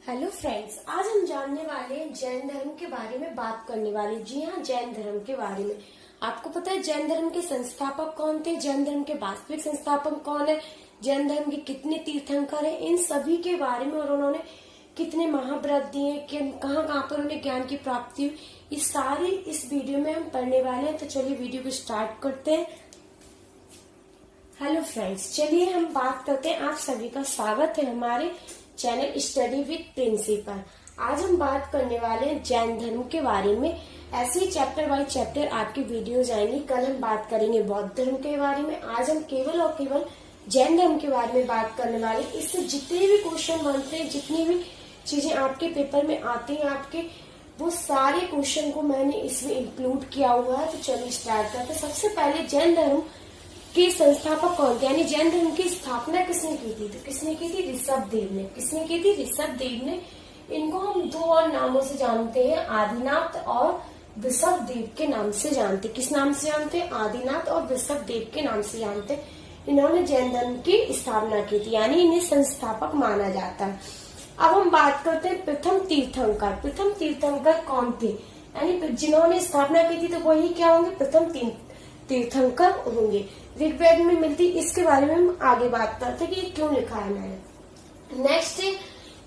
Hello friends, आज हम जानने वाले हैं जैन धर्म के बारे में बात करने वाले। जी हाँ, जैन धर्म के बारे में। आपको पता है जैन धर्म के संस्थापक कौन थे, जैन धर्म के वास्तविक संस्थापक कौन है, जैन धर्म के कितने तीर्थंकर हैं, इन सभी के बारे में, और उन्होंने कितने महाव्रत दिए, कहाँ कहाँ पर उन्हें ज्ञान की प्राप्ति हुई, ये सारी इस वीडियो में हम पढ़ने वाले हैं। तो चलिए वीडियो को स्टार्ट करते हैं। हेलो फ्रेंड्स, चलिए हम बात करते हैं। आप सभी का स्वागत है हमारे चैनल स्टडी विद प्रिंसिपल। आज हम बात करने वाले हैं जैन धर्म के बारे में। ऐसे ही चैप्टर बाय चैप्टर आपकी वीडियोज आएंगी। कल हम बात करेंगे बौद्ध धर्म के बारे में। आज हम केवल और केवल जैन धर्म के बारे में बात करने वाले। इससे जितने भी क्वेश्चन बनते हैं, जितनी भी चीजें आपके पेपर में आती हैं आपके, वो सारे क्वेश्चन को मैंने इसमें इंक्लूड किया हुआ है। तो चलिए स्टार्ट करते हैं। सबसे पहले जैन धर्म के संस्थापक कौन थे, यानी जैन धर्म की स्थापना किसने की थी? तो किसने की थी? ऋषभदेव ने। किसने की थी? ऋषभदेव ने। इनको हम दो और नामों से जानते हैं, आदिनाथ और ऋषभदेव के नाम से जानते। किस नाम से जानते हैं? आदिनाथ और ऋषभदेव के नाम से जानते हैं। इन्होंने जैन धर्म की स्थापना की थी, यानी इन्हें संस्थापक माना जाता है। अब हम बात करते हैं प्रथम तीर्थंकर। प्रथम तीर्थंकर कौन थे, यानी जिन्होंने स्थापना की थी, तो वही क्या होंगे? प्रथम तीर्थंकर होंगे। ऋग्वेद में मिलती, इसके बारे में हम आगे बात करते हैं कि ये क्यों लिखा है मैंने। नेक्स्ट है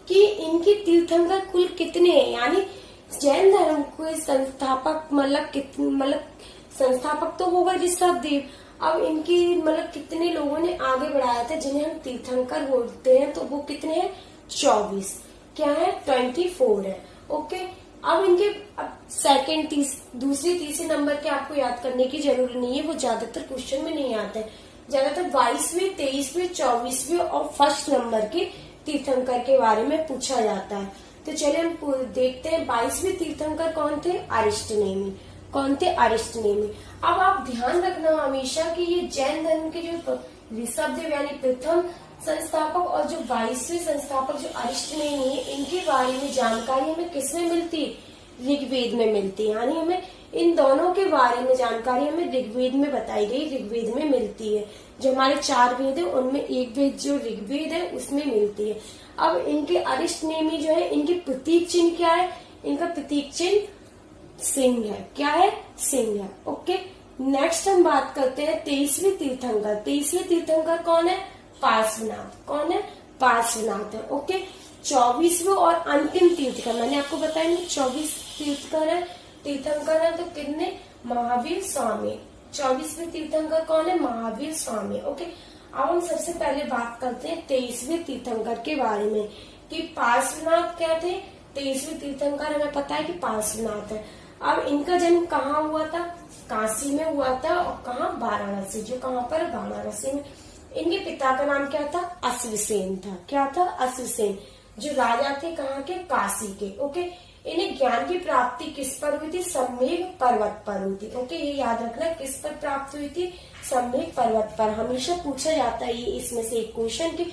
कि इनके तीर्थंकर कुल कितने हैं, यानी जैन धर्म के संस्थापक मतलब संस्थापक तो होगा ऋषभदेव। अब इनकी कितने लोगों ने आगे बढ़ाया था जिन्हें हम तीर्थंकर बोलते हैं, तो वो कितने हैं? 24। क्या है? 24 है। ओके। अब इनके सेकंड दूसरी तीसरे नंबर के आपको याद करने की जरूरत नहीं है, वो ज्यादातर क्वेश्चन में नहीं आते हैं। ज्यादातर 22वें, 23वें, 24वें और फर्स्ट नंबर के तीर्थंकर के बारे में पूछा जाता है। तो चलिए हम देखते हैं 22वें तीर्थंकर कौन थे? अरिष्टनेमी। कौन थे? अरिष्टनेमी। अब आप ध्यान रखना हमेशा कि ये जैन धर्म के जो ऋषभदेव यानी प्रथम संस्थापक और जो 22वें संस्थापक जो अरिष्टनेमी है, इनके बारे में जानकारी हमें किसमें मिलती है? ऋग्वेद में मिलती है। यानी हमें इन दोनों के बारे में जानकारी हमें ऋग्वेद में बताई गई, ऋग्वेद में मिलती है। जो हमारे 4 वेद है उनमें एक वेद जो ऋग्वेद है उसमें मिलती है। अब इनके अरिष्टनेमी जो है, इनके प्रतीक चिन्ह क्या है? इनका प्रतीक चिन्ह सिंह है। क्या है? सिंह है। ओके। नेक्स्ट हम बात करते हैं 23वें तीर्थंकर। 23वें तीर्थंकर कौन है? पार्श्वनाथ। कौन है? पार्श्वनाथ है। ओके। 24वें और अंतिम तीर्थंकर, मैंने आपको बताया 24 तीर्थंकर है, तो कितने? महावीर स्वामी। 24वें तीर्थंकर कौन है? महावीर स्वामी। ओके। अब हम सबसे पहले बात करते हैं 23वें तीर्थंकर के बारे में कि पार्श्वनाथ क्या थे। 23वें तीर्थंकर हमें पता है कि पार्श्वनाथ है। अब इनका जन्म कहाँ हुआ था? काशी में हुआ था। और कहाँ? वाराणसी। जो कहाँ पर? वाराणसी में। इनके पिता का नाम क्या था? अश्वसेन था। क्या था? अश्वसेन। जो राजा थे कहाँ के? काशी के। ओके। इन्हें ज्ञान की प्राप्ति किस पर हुई थी? सम्मेघ पर्वत पर हुई थी। ओके, ये याद रखना, किस पर प्राप्त हुई थी? सम्मेघ पर्वत पर। हमेशा पूछा जाता है ये इसमें से एक क्वेश्चन कि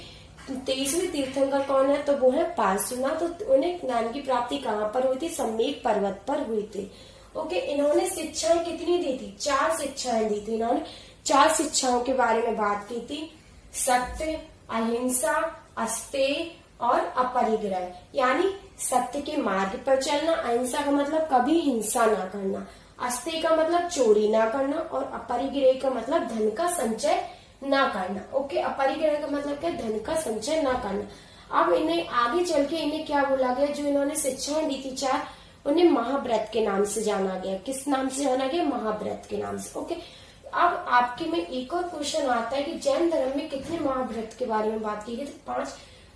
23वें तीर्थंकर कौन है, तो वो है पार्श्वनाथ। तो उन्हें ज्ञान की प्राप्ति कहाँ पर हुई थी? सम्मेघ पर्वत पर हुई थी। ओके। इन्होंने शिक्षाएं कितनी दी थी? 4 शिक्षाएं दी थी। इन्होंने 4 शिक्षाओं के बारे में बात की थी। सत्य, अहिंसा, अस्तेय और अपरिग्रह, यानी सत्य के मार्ग पर चलना। अहिंसा का मतलब कभी हिंसा ना करना। अस्तेय का मतलब चोरी ना करना। और अपरिग्रह का मतलब धन का संचय ना करना। ओके। अपरिग्रह का मतलब क्या? धन का संचय ना करना। अब इन्हें आगे चल के इन्हें क्या बोला गया? जो इन्होंने शिक्षाएं दी थी 4, उन्हें महाव्रत के नाम से जाना गया। किस नाम से जाना गया? महाव्रत के नाम से। ओके। अब आपके में एक और क्वेश्चन आता है कि जैन धर्म में कितने महाव्रत के बारे में बात की गई? तो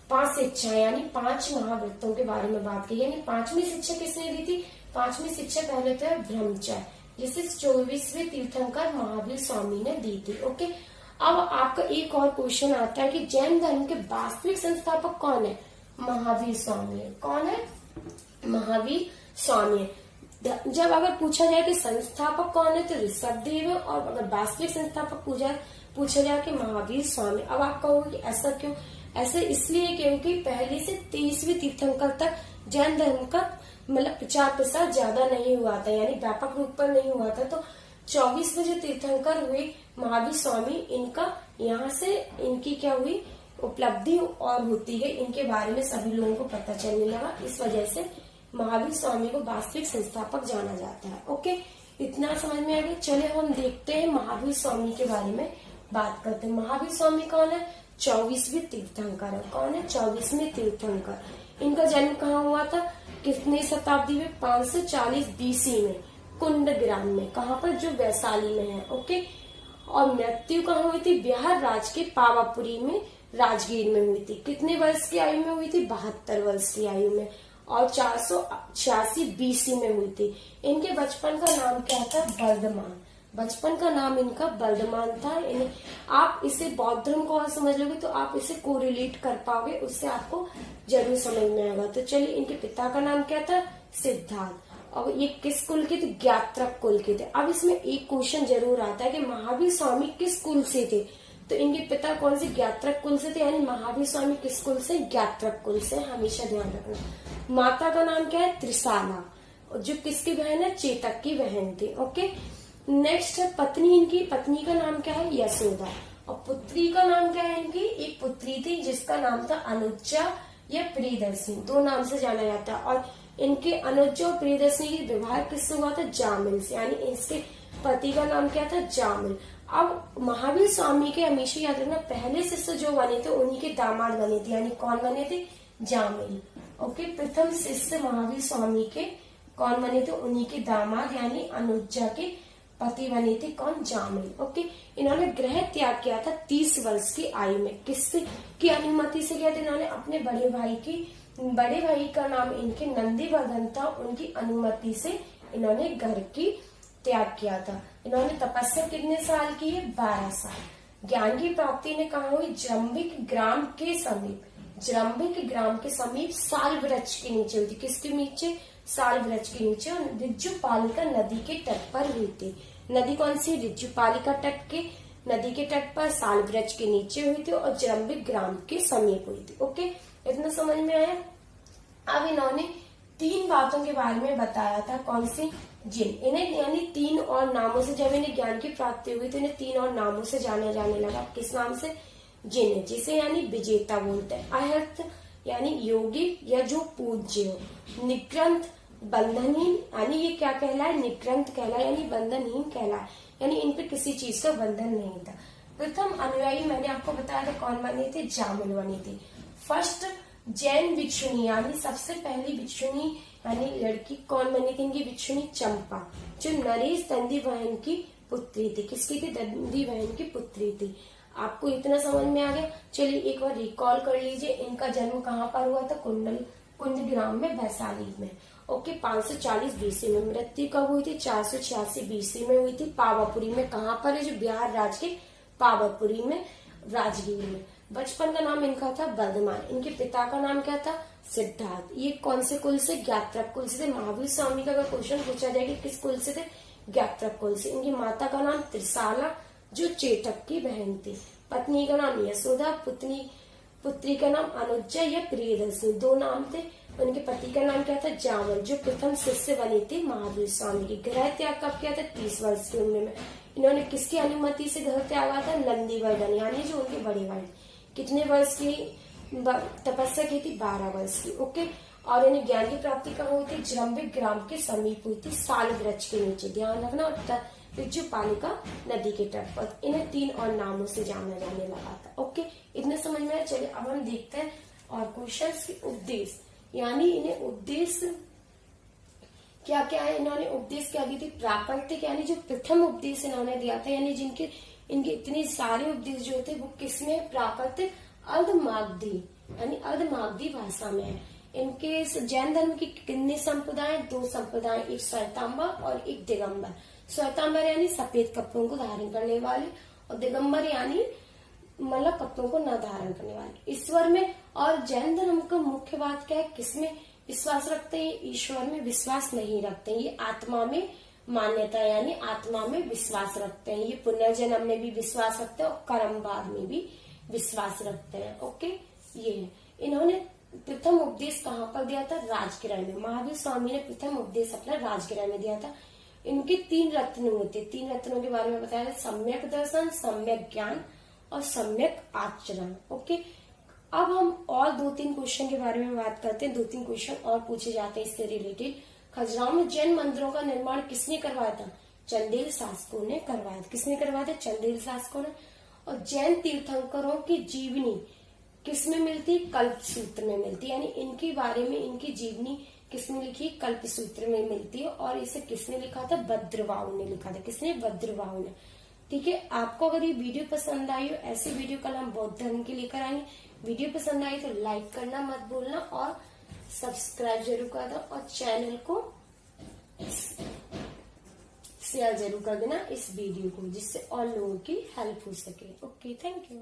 5 शिक्षाएं, यानी 5 महाव्रतों के बारे में बात की। यानी 5वीं शिक्षा किसने दी थी? 5वीं शिक्षा पहले तो है ब्रह्मचर्य, जिसे 24वें तीर्थंकर महावीर स्वामी ने दी थी। ओके। अब आपका एक और क्वेश्चन आता है कि जैन धर्म के वास्तविक संस्थापक कौन है? महावीर स्वामी है। कौन है? महावीर स्वामी है। जब अगर पूछा जाए कि संस्थापक कौन है, तो ऋषभदेव है। और अगर वास्तविक संस्थापक पूछा जाए कि महावीर स्वामी। अब आप कहोगे कि ऐसा क्यों? ऐसा इसलिए क्योंकि पहले से 23वें तीर्थंकर तक जैन धर्म का प्रचार प्रसार ज्यादा नहीं हुआ था, यानी व्यापक रूप पर नहीं हुआ था। तो 24वें जो तीर्थंकर हुए महावीर स्वामी, इनका यहाँ से इनकी क्या हुई? उपलब्धि और होती है इनके बारे में सभी लोगों को पता चलने लगा। इस वजह से महावीर स्वामी को वास्तविक संस्थापक जाना जाता है। ओके, इतना समझ में आ गया। चले हम देखते हैं महावीर स्वामी के बारे में बात करते हैं। महावीर स्वामी कौन है? 24वें तीर्थंकर है। कौन है? 24वें तीर्थंकर। इनका जन्म कहाँ हुआ था? कितनी शताब्दी में? 540 BC में कुंडग्राम में। कहाँ पर? जो वैशाली में है। ओके, और मृत्यु कहाँ हुई थी? बिहार राज्य के पावापुरी में, राजगीर में हुई थी। कितने वर्ष की आयु में हुई थी? 72 वर्ष की आयु में, और 486 BC में हुई थी। इनके बचपन का नाम क्या था? बर्धमान। बचपन का नाम इनका बर्धमान था। इन्हें आप इसे बौद्ध धर्म को और समझ लोगे तो आप इसे कोरिलेट कर पाओगे, उससे आपको जरूर समझ में आएगा। तो चलिए, इनके पिता का नाम क्या था? सिद्धार्थ। और ये किस कुल के थे? ज्ञात्रक कुल के थे। अब इसमें एक क्वेश्चन जरूर आता है कि महावीर स्वामी किस कुल से थे? तो इनके पिता कौन से? ज्ञात्रक कुल से थे, यानी महावीर स्वामी किस कुल से? ज्ञात्रक कुल से। हमेशा ध्यान रखना। माता का नाम क्या है? त्रिशाला, जो किसकी बहन है? चेतक की बहन थी। ओके, नेक्स्ट है पत्नी। इनकी पत्नी का नाम क्या है? यशोदा। और पुत्री का नाम क्या है इनकी? एक पुत्री थी जिसका नाम था अनुजा या प्रियदर्शनी, दो नाम से जाना जाता है। और इनके अनुजा और प्रियदर्शनी की विवाह किससे हुआ था? जामिल से, यानी इसके पति का नाम क्या था? जामिल। अब महावीर स्वामी के हमेशा याद रखना, पहले शिष्य जो बने थे उन्हीं के दामाद बने थे, यानी कौन बने थे? जामिल। ओके, प्रथम शिष्य महावीर स्वामी के कौन बने थे? उन्हीं के दामाद, यानी अनुजा के पति बने थे कौन? जामिल। ओके, इन्होंने गृह त्याग किया था 30 वर्ष की आयु में। किससे की अनुमति से किया था? इन्होंने अपने बड़े भाई का नाम इनके नंदीवर्धन था, उनकी अनुमति से इन्होंने घर की त्याग किया था। इन्होंने तपस्या कितने साल की है? 12 साल। ज्ञान की प्राप्ति ने कहा हुई? जम्बिक ग्राम के समीप। जम्बिक ग्राम के समीप साल वृक्ष के नीचे हुई थी। किसके नीचे? साल वृक्ष के नीचे, और ऋजुपालिका नदी के तट पर हुई थी। नदी कौन सी? ऋजुपालिका तट के नदी के तट पर साल वृक्ष के नीचे हुई थी, और जम्बिक ग्राम के समीप हुई थी। ओके, इतना समझ में आया। अब इन्होंने 3 बातों के बारे में बताया था। कौन सी? जिन इन्हें, यानी 3 और नामों से जब इन्हें ज्ञान की प्राप्ति हुई तो इन्हें 3 और नामों से जाना जाने लगा। किस नाम से? जिन, जिसे यानी विजेता बोलते हैं। अहर्त यानी योगी या जो पूज्य हो। निग्रंथ बंधनहीन, यानी ये क्या कहलाए? निग्रंथ कहलाए, यानी बंधनहीन कहलाए, यानी इन पे किसी चीज का बंधन नहीं था। प्रथम अनुयायी मैंने आपको बताया था कौन बने थे? जामिल बने थे। फर्स्ट जैन भिक्षुणी, यानी सबसे पहली भिक्षुणी यानी लड़की कौन बनी थी? इनकी भिक्षुणी चंपा, जो नरेश दंडी बहन की पुत्री थी। किसकी थी? दंडी बहन की पुत्री थी। आपको इतना समझ में आ गया। चलिए एक बार रिकॉल कर लीजिए, इनका जन्म कहाँ पर हुआ था? कुंडग्राम में, वैशाली में। ओके, 540 BC में। मृत्यु कब हुई थी? 486 BC में हुई थी, पावापुरी में। कहाँ पर है? जो बिहार राज्य के पावापुरी में, राजगीर में। बचपन का नाम इनका था बर्धमान। इनके पिता का नाम क्या था? सिद्धार्थ। ये कौन से कुल से? ज्ञात्रक कुल से थे। महावीर स्वामी का अगर क्वेश्चन पूछा जाए कि किस कुल से थे? ज्ञात्रक कुल से। इनकी माता का नाम त्रिशाला, जो चेतक की बहन थी। पत्नी का नाम यशोदा, पुत्री का नाम अनुजा या प्रियदर्शनी, 2 नाम थे। उनके पति का नाम क्या था? जामिल, जो प्रथम शिष्य बने थे महावीर स्वामी की। गृह त्याग कब किया था? 30 वर्ष की उम्र में। इन्होंने किसकी अनुमति से घर त्यागा था? नंदीवर्धन, यानी जो उनके बड़े भाई। कितने वर्ष की तपस्या की थी? 12 वर्ष की। ओके, और इन्हें ज्ञान की प्राप्ति कहाँ हुई थी? जम्बिक ग्राम के समीप हुई थी, साल वृक्ष के नीचे। ध्यान रखना। और ऋजुपालिका नदी के तट पर। इन्हें 3 और नामों से जाना जाने लगा था। ओके, इतने समझ में आया। चलिए अब हम देखते हैं और क्वेश्चंस के उपदेश, यानी इन्हें उद्देश्य क्या क्या है? इन्होंने उपदेश क्या दी थी? प्राकृतिक, यानी जो प्रथम उपदेश इन्होंने दिया था, यानी जिनके इनके इतने सारे उपदेश जो थे वो किसमें? प्राकृतिक अर्धमागधी, यानी अर्धमागधी भाषा में है। इनके जैन धर्म की कितने संप्रदाय? 2 संप्रदाय, एक श्वेतांबर और एक दिगंबर। श्वेतांबर यानी सफेद कपड़ों को धारण करने वाले, और दिगंबर यानी मतलब कपड़ों को न धारण करने वाले। ईश्वर में और जैन धर्म का मुख्य बात क्या है? किसमें विश्वास रखते हैं? ईश्वर में विश्वास नहीं रखते हैं। ये आत्मा में मान्यता, यानी आत्मा में विश्वास रखते हैं। ये पुनर्जन्म में भी विश्वास रखते हैं और कर्मवाद में भी विश्वास रखते हैं। ओके, ये है। इन्होंने प्रथम उपदेश कहाँ पर दिया था? राजगृह में। महावीर स्वामी ने प्रथम उपदेश अपना राजगृह में दिया था। इनके 3 रत्न हुए थे। 3 रत्नों के बारे में बताया था, सम्यक दर्शन, सम्यक ज्ञान और सम्यक आचरण। ओके, अब हम और 2-3 क्वेश्चन के बारे में बात करते हैं। 2-3 क्वेश्चन और पूछे जाते हैं इससे रिलेटेड। खजुराहो में जैन मंदिरों का निर्माण किसने करवाया था? चंदेल शासकों ने करवाया था। किसने करवाया था? चंदेल शासकों ने। और जैन तीर्थंकरों की जीवनी किसमें मिलती? कल्पसूत्र में मिलती। यानी इनके बारे में इनकी जीवनी किसमें लिखी? कल्पसूत्र में मिलती है। और इसे किसने लिखा था? भद्रवाहु ने लिखा था। किसने? भद्रवाहु ने। ठीक है, आपको अगर ये वीडियो पसंद आई हो, ऐसी वीडियो कल हम बौद्ध धर्म की लेकर आएंगे। वीडियो पसंद आई तो लाइक करना मत भूलना और सब्सक्राइब जरूर कर दो और चैनल को शेयर जरूर कर देना इस वीडियो को, जिससे और लोगों की हेल्प हो सके। Okay, thank you.